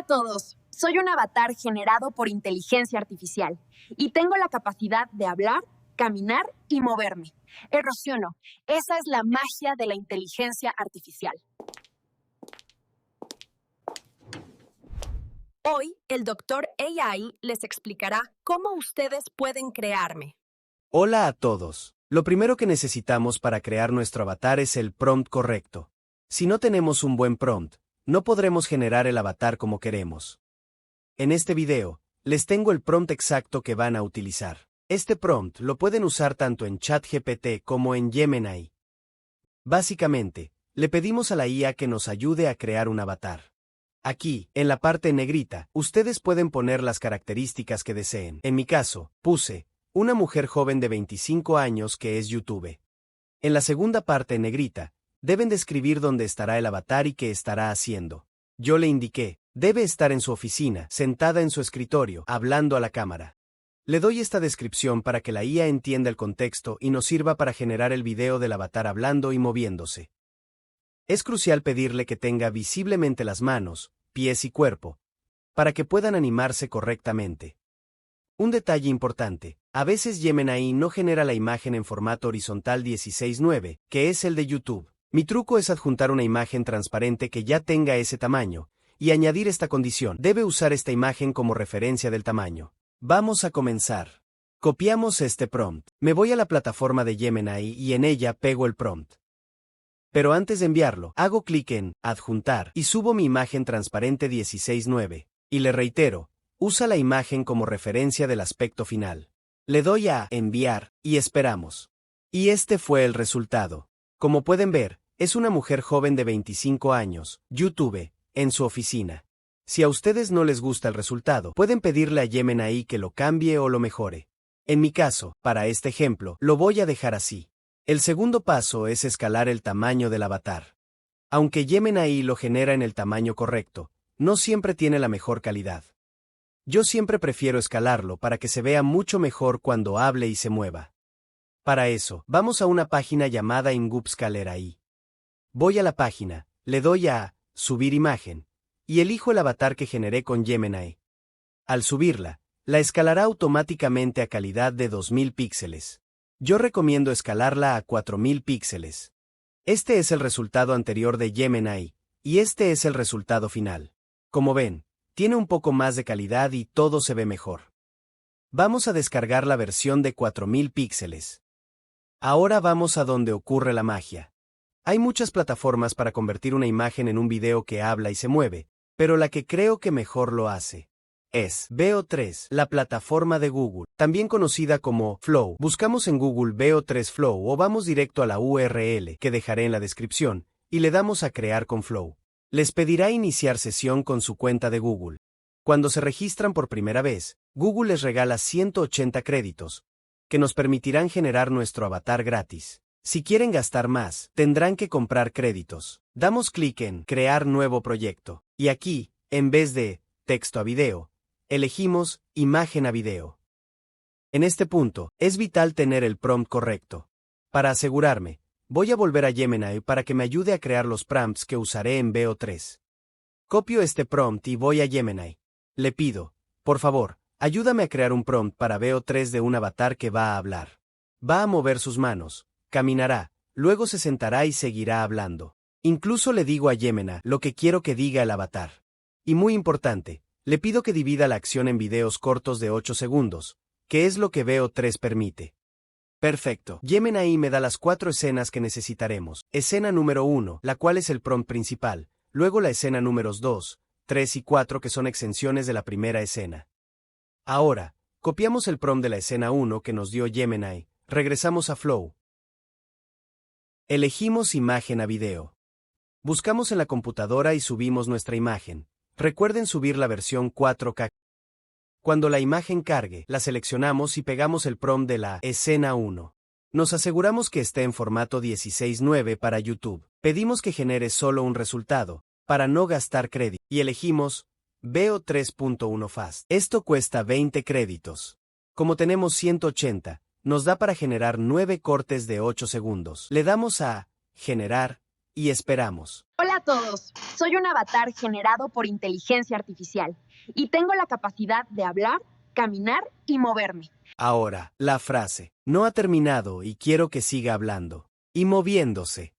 a todos, soy un avatar generado por inteligencia artificial y tengo la capacidad de hablar, caminar y moverme. Erosiono, esa es la magia de la inteligencia artificial. Hoy, el Dr. AI les explicará cómo ustedes pueden crearme. Hola a todos. Lo primero que necesitamos para crear nuestro avatar es el prompt correcto. Si no tenemos un buen prompt, no podremos generar el avatar como queremos. En este video, les tengo el prompt exacto que van a utilizar. Este prompt lo pueden usar tanto en ChatGPT como en Gemini. Básicamente, le pedimos a la IA que nos ayude a crear un avatar. Aquí, en la parte negrita, ustedes pueden poner las características que deseen. En mi caso, puse una mujer joven de 25 años que es YouTube. En la segunda parte negrita, deben describir dónde estará el avatar y qué estará haciendo. Yo le indiqué, debe estar en su oficina, sentada en su escritorio, hablando a la cámara. Le doy esta descripción para que la IA entienda el contexto y nos sirva para generar el video del avatar hablando y moviéndose. Es crucial pedirle que tenga visiblemente las manos, pies y cuerpo, para que puedan animarse correctamente. Un detalle importante, a veces Gemini no genera la imagen en formato horizontal 16:9, que es el de YouTube. Mi truco es adjuntar una imagen transparente que ya tenga ese tamaño, y añadir esta condición. Debe usar esta imagen como referencia del tamaño. Vamos a comenzar. Copiamos este prompt. Me voy a la plataforma de Gemini y en ella pego el prompt. Pero antes de enviarlo, hago clic en Adjuntar y subo mi imagen transparente 16:9. Y le reitero, usa la imagen como referencia del aspecto final. Le doy a Enviar y esperamos. Y este fue el resultado. Como pueden ver, es una mujer joven de 25 años, YouTube, en su oficina. Si a ustedes no les gusta el resultado, pueden pedirle a Gemini que lo cambie o lo mejore. En mi caso, para este ejemplo, lo voy a dejar así. El segundo paso es escalar el tamaño del avatar. Aunque Gemini lo genera en el tamaño correcto, no siempre tiene la mejor calidad. Yo siempre prefiero escalarlo para que se vea mucho mejor cuando hable y se mueva. Para eso, vamos a una página llamada Imgupscaler AI. Voy a la página, le doy a Subir imagen, y elijo el avatar que generé con Gemini. Al subirla, la escalará automáticamente a calidad de 2000 píxeles. Yo recomiendo escalarla a 4000 píxeles. Este es el resultado anterior de Gemini, y este es el resultado final. Como ven, tiene un poco más de calidad y todo se ve mejor. Vamos a descargar la versión de 4000 píxeles. Ahora vamos a donde ocurre la magia. Hay muchas plataformas para convertir una imagen en un video que habla y se mueve, pero la que creo que mejor lo hace es Veo3, la plataforma de Google, también conocida como Flow. Buscamos en Google Veo3 Flow o vamos directo a la URL que dejaré en la descripción y le damos a Crear con Flow. Les pedirá iniciar sesión con su cuenta de Google. Cuando se registran por primera vez, Google les regala 180 créditos, que nos permitirán generar nuestro avatar gratis. Si quieren gastar más, tendrán que comprar créditos. Damos clic en Crear nuevo proyecto, y aquí, en vez de Texto a video, elegimos Imagen a video. En este punto, es vital tener el prompt correcto. Para asegurarme, voy a volver a Gemini para que me ayude a crear los prompts que usaré en Veo3. Copio este prompt y voy a Gemini. Le pido, por favor, ayúdame a crear un prompt para Veo3 de un avatar que va a hablar. Va a mover sus manos, caminará, luego se sentará y seguirá hablando. Incluso le digo a Gemini lo que quiero que diga el avatar. Y muy importante, le pido que divida la acción en videos cortos de 8 segundos, que es lo que Veo3 permite. Perfecto. Gemini me da las 4 escenas que necesitaremos. Escena número 1, la cual es el prompt principal, luego la escena números 2, 3 y 4 que son extensiones de la primera escena. Ahora, copiamos el prompt de la escena 1 que nos dio Gemini, regresamos a Flow. Elegimos imagen a video. Buscamos en la computadora y subimos nuestra imagen. Recuerden subir la versión 4K. Cuando la imagen cargue, la seleccionamos y pegamos el prompt de la escena 1. Nos aseguramos que esté en formato 16:9 para YouTube. Pedimos que genere solo un resultado, para no gastar crédito, y elegimos Veo 3.1 Fast. Esto cuesta 20 créditos. Como tenemos 180, nos da para generar 9 cortes de 8 segundos. Le damos a Generar y esperamos. Hola a todos, soy un avatar generado por inteligencia artificial y tengo la capacidad de hablar, caminar y moverme. Ahora, la frase, no ha terminado y quiero que siga hablando. Y moviéndose.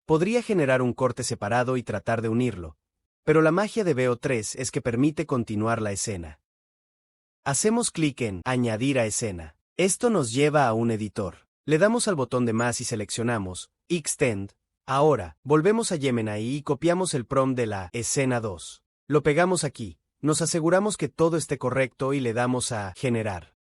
Podría generar un corte separado y tratar de unirlo, pero la magia de VO3 es que permite continuar la escena. Hacemos clic en Añadir a escena. Esto nos lleva a un editor. Le damos al botón de más y seleccionamos Extend. Ahora, volvemos a Gemini y copiamos el prompt de la escena 2. Lo pegamos aquí. Nos aseguramos que todo esté correcto y le damos a Generar.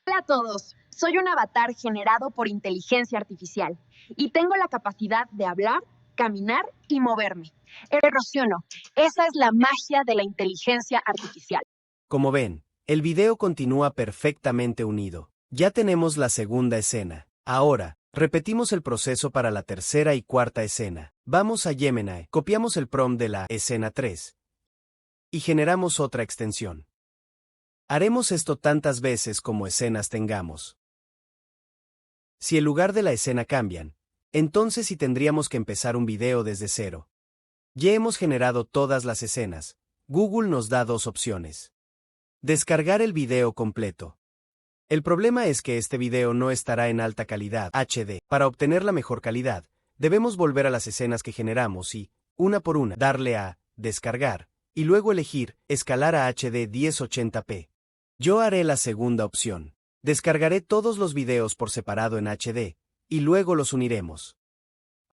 Hola a todos, soy un avatar generado por inteligencia artificial y tengo la capacidad de hablar, caminar y moverme. Erosiono, esa es la magia de la inteligencia artificial. Como ven, el video continúa perfectamente unido. Ya tenemos la segunda escena. Ahora, repetimos el proceso para la tercera y cuarta escena. Vamos a Gemini, copiamos el prompt de la escena 3 y generamos otra extensión. Haremos esto tantas veces como escenas tengamos. Si el lugar de la escena cambian, entonces sí tendríamos que empezar un video desde cero. Ya hemos generado todas las escenas. Google nos da dos opciones. Descargar el video completo. El problema es que este video no estará en alta calidad HD. Para obtener la mejor calidad, debemos volver a las escenas que generamos y, una por una, darle a Descargar, y luego elegir Escalar a HD 1080p. Yo haré la segunda opción. Descargaré todos los videos por separado en HD, y luego los uniremos.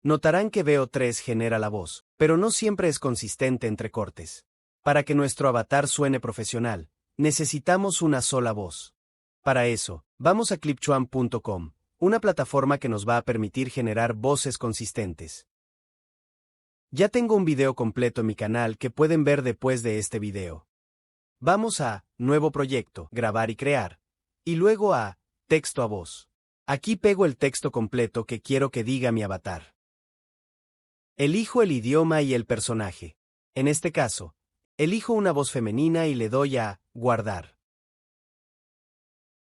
Notarán que VO3 genera la voz, pero no siempre es consistente entre cortes. Para que nuestro avatar suene profesional, necesitamos una sola voz. Para eso, vamos a clipchamp.com, una plataforma que nos va a permitir generar voces consistentes. Ya tengo un video completo en mi canal que pueden ver después de este video. Vamos a Nuevo proyecto, Grabar y crear, y luego a Texto a voz. Aquí pego el texto completo que quiero que diga mi avatar. Elijo el idioma y el personaje. En este caso, elijo una voz femenina y le doy a Guardar.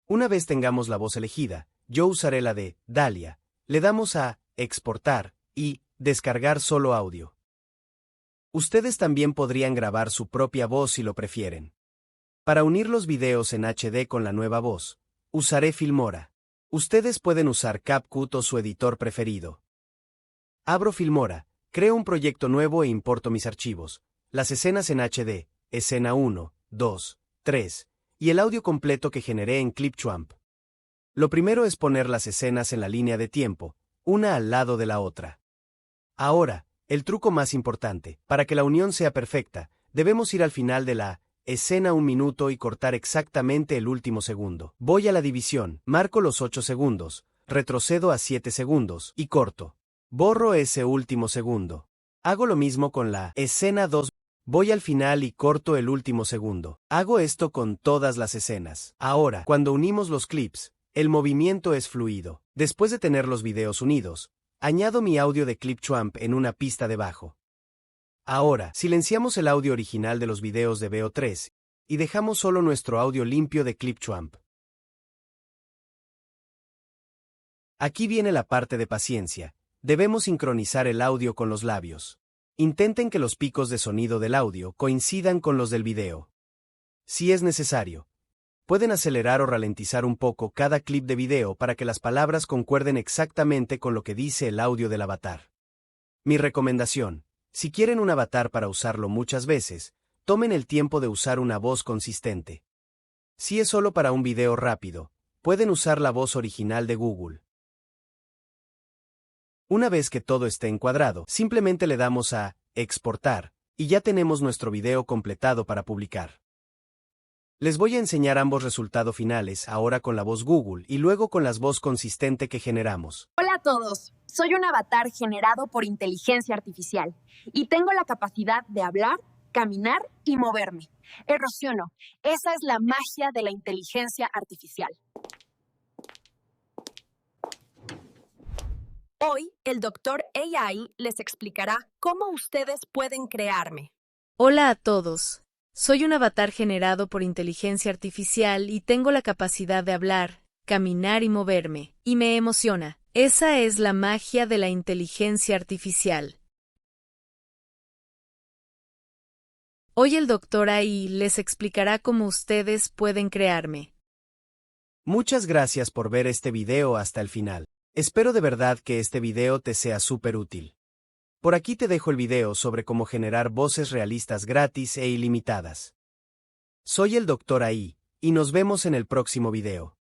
Una vez tengamos la voz elegida, yo usaré la de Dalia. Le damos a Exportar y Descargar solo audio. Ustedes también podrían grabar su propia voz si lo prefieren. Para unir los videos en HD con la nueva voz, usaré Filmora. Ustedes pueden usar CapCut o su editor preferido. Abro Filmora, creo un proyecto nuevo e importo mis archivos, las escenas en HD, escena 1, 2, 3, y el audio completo que generé en Clipchamp. Lo primero es poner las escenas en la línea de tiempo, una al lado de la otra. Ahora, el truco más importante, para que la unión sea perfecta, debemos ir al final de la escena 1 minuto y cortar exactamente el último segundo. Voy a la división, marco los 8 segundos, retrocedo a 7 segundos y corto. Borro ese último segundo. Hago lo mismo con la escena 2. Voy al final y corto el último segundo. Hago esto con todas las escenas. Ahora, cuando unimos los clips, el movimiento es fluido. Después de tener los videos unidos, añado mi audio de Clipchamp en una pista de bajo. Ahora, silenciamos el audio original de los videos de VO3 y dejamos solo nuestro audio limpio de Clipchamp. Aquí viene la parte de paciencia. Debemos sincronizar el audio con los labios. Intenten que los picos de sonido del audio coincidan con los del video. Si es necesario, pueden acelerar o ralentizar un poco cada clip de video para que las palabras concuerden exactamente con lo que dice el audio del avatar. Mi recomendación: si quieren un avatar para usarlo muchas veces, tomen el tiempo de usar una voz consistente. Si es solo para un video rápido, pueden usar la voz original de Google. Una vez que todo esté encuadrado, simplemente le damos a Exportar, y ya tenemos nuestro video completado para publicar. Les voy a enseñar ambos resultados finales, ahora con la voz Google y luego con la voz consistente que generamos. Hola a todos, soy un avatar generado por inteligencia artificial y tengo la capacidad de hablar, caminar y moverme. Erosiono, esa es la magia de la inteligencia artificial. Hoy, el Dr. AI les explicará cómo ustedes pueden crearme. Hola a todos. Soy un avatar generado por inteligencia artificial y tengo la capacidad de hablar, caminar y moverme, y me emociona. Esa es la magia de la inteligencia artificial. Hoy el Dr. AI les explicará cómo ustedes pueden crearme. Muchas gracias por ver este video hasta el final. Espero de verdad que este video te sea súper útil. Por aquí te dejo el video sobre cómo generar voces realistas gratis e ilimitadas. Soy el Dr. AI, y nos vemos en el próximo video.